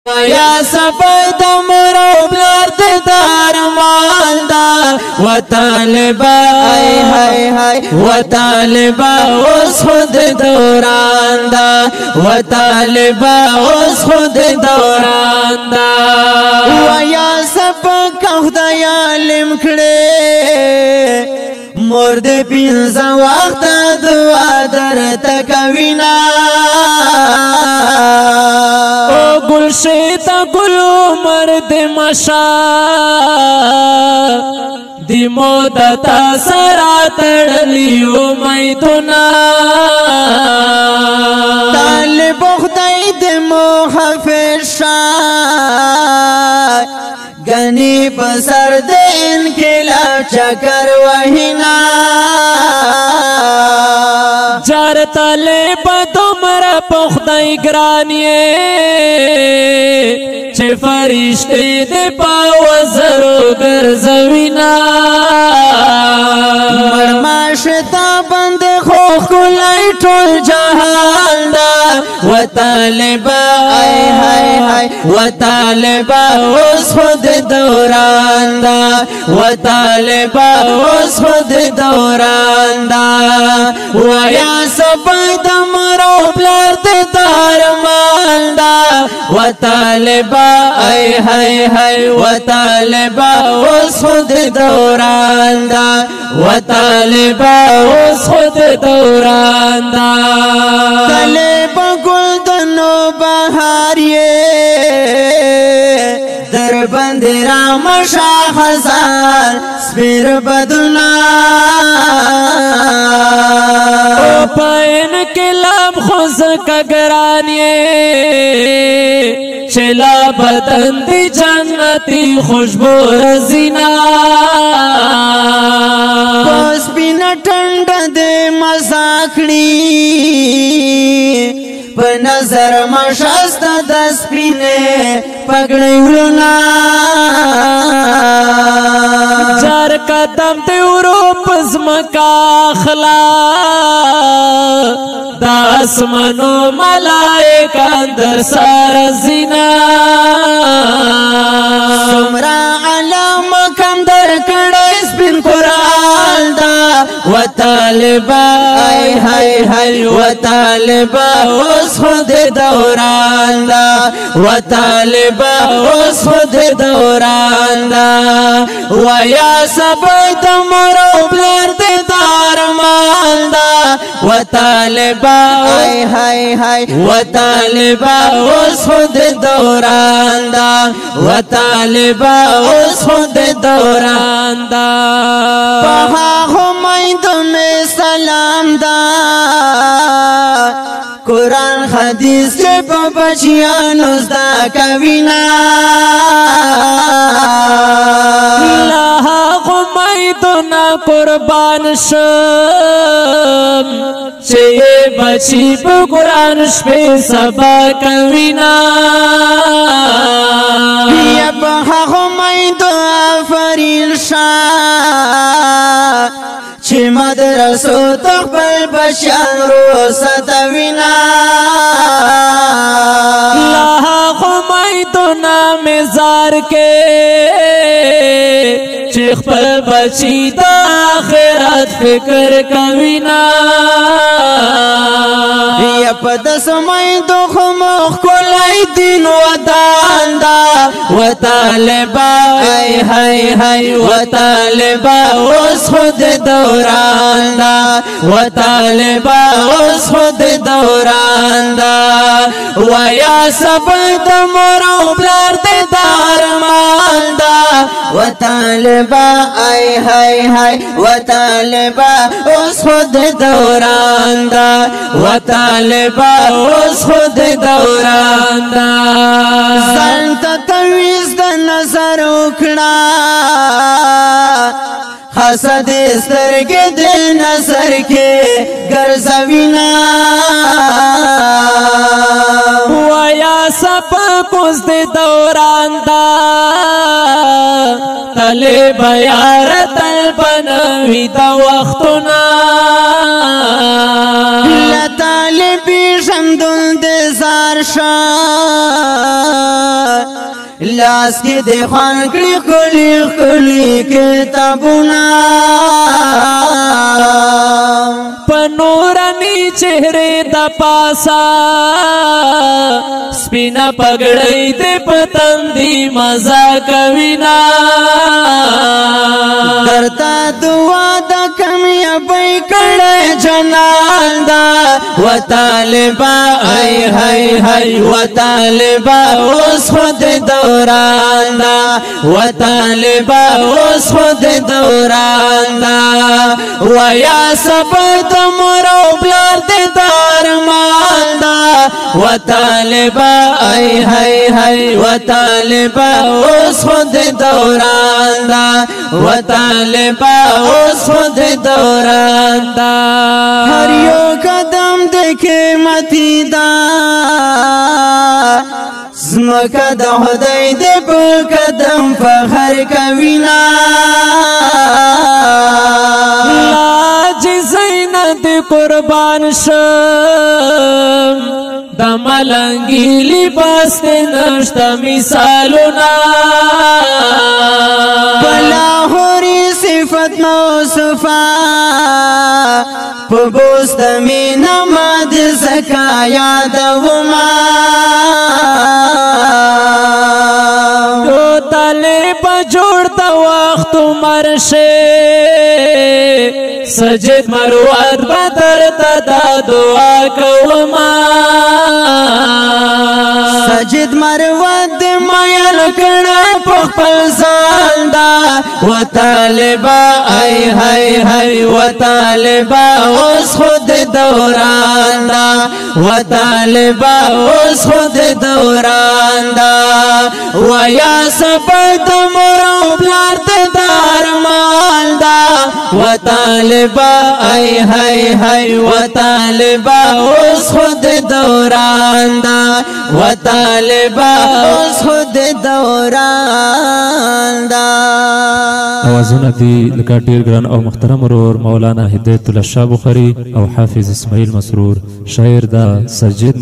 یا سبد مرو بلار دار مالدا و طالبا و طالبا اس خود دوران دا و طالبا اس خود دوران دا و یا سبد خدای علم کړي مرد پینځه وخت دعا درته کوینا او گلشیتا گل مرد مشا دی مودتا سرا تڑلیو میدونا طالب خدای دی محفظ شای گنی پسر دی انقلاب چکر وحینا جار طالب تمر پخدای گرانیے چه فرشتے دے پاوزرو گرزوینا مرماشتا بند خوخ کلائی ٹول جہان دا و طالبا و طالبا اس خود دوران دا و طالبا اس خود دوران دا و یا سبد مرو بلار دار مال دا و طالبا و طالبا اس خود دوران دا و طالبا اس خود دوران دا طالبا گلدنو بہاریے در بند رام شاہ ہزار سپیر بدنا پین کلام خوز کگرانیے چلا بدن دی جنتی خوشبو رزینا پس بینا ٹھنڈ دے مزاکڑی نظر مشست دس پینے پگڑی ورنا چار قدم تے اوروپ زمکا خلا دا اسمنو ملائک اندر سار زینا سمرا علام کم در کڑیس بن قرآن دا و طالبا و طالبا اس خود دوران دا و طالبا اس خود دوران دا و یا سبد مرو بلار دار مال دا و طالبا و طالبا اس خود دوران دا و طالبا اس خود دوران دا پہا ہمیدو میں سلام دا قرآن حدیث کے بچیانو زدا کوینا لہا غمیدونا قربان شم چه بچی پا قرآن شپی سبا کوینا یبہا غمیدو آفرین شاہ چه مدرسو تقبل بشان رو ستوینا لہا خمیدونا مزار کے چه خپل بچی دا آخرت فکر کوینا یا پدس میدو خمخ کلائی دین و دان دا و طالبا و طالبا اس خود دوران دا و طالبا اس خود دوران دا و یا سبد مرو بلار دار مال دا و طالبا و طالبا اس خود دوران دا و طالبا اس خود دوران دا زنتا تویز دا نظر اکڑا حسد استرگی دے نظر کے گرزوینا ویا سب کس دے دوران دا طالب یار طلب نوی دا وقتنا لطالبی شمدل دے زار شاہ لاس کې د خوان کړي خولي خولي کتابونه پنورانی چهره د پاسا سپینا پګړې ته پتندې مزا کوینا درتا دعا د کامیابی کړه جنان دا و طالبا ای هاي هاي و طالبا اوس خود دوران دا و طالبا اوس خود دوران دا و یا صبر د مرو بلار د درمان دا و طالبا ای هاي هاي و طالبا اوس خود دوران دا و طالبا اوس خود دوران دا هر یو قدم د قیمتي دا زمکه د خدای د په قدم فخر کوینا لاج زینت قربان شم د ملنګي لباس نشته مثالونه بلاهوري صفت موصوفه په بوست مینا ماد زکا یادوما تو طالب جوړ د وخت مرشه سجد مروت بدر تدا دعا کوما سجد مروت د مایل کړه په خپل ځان دا و طالبا ای هاي هاي و طالبا اوس خود دوران دا و طالبا اوس خود دوران دا و یا صبر د مرو بلار د درمان دا و طالبا ای هاي هاي و طالبا اوس خود دوران دا و طالبا اوس خود دوران دا اوازونه دي لکه ډیر ګران او محترم ورور مولانا هدایت الله شاه بخاری او حافظ اسماعیل مسرور، شاعر دا سجید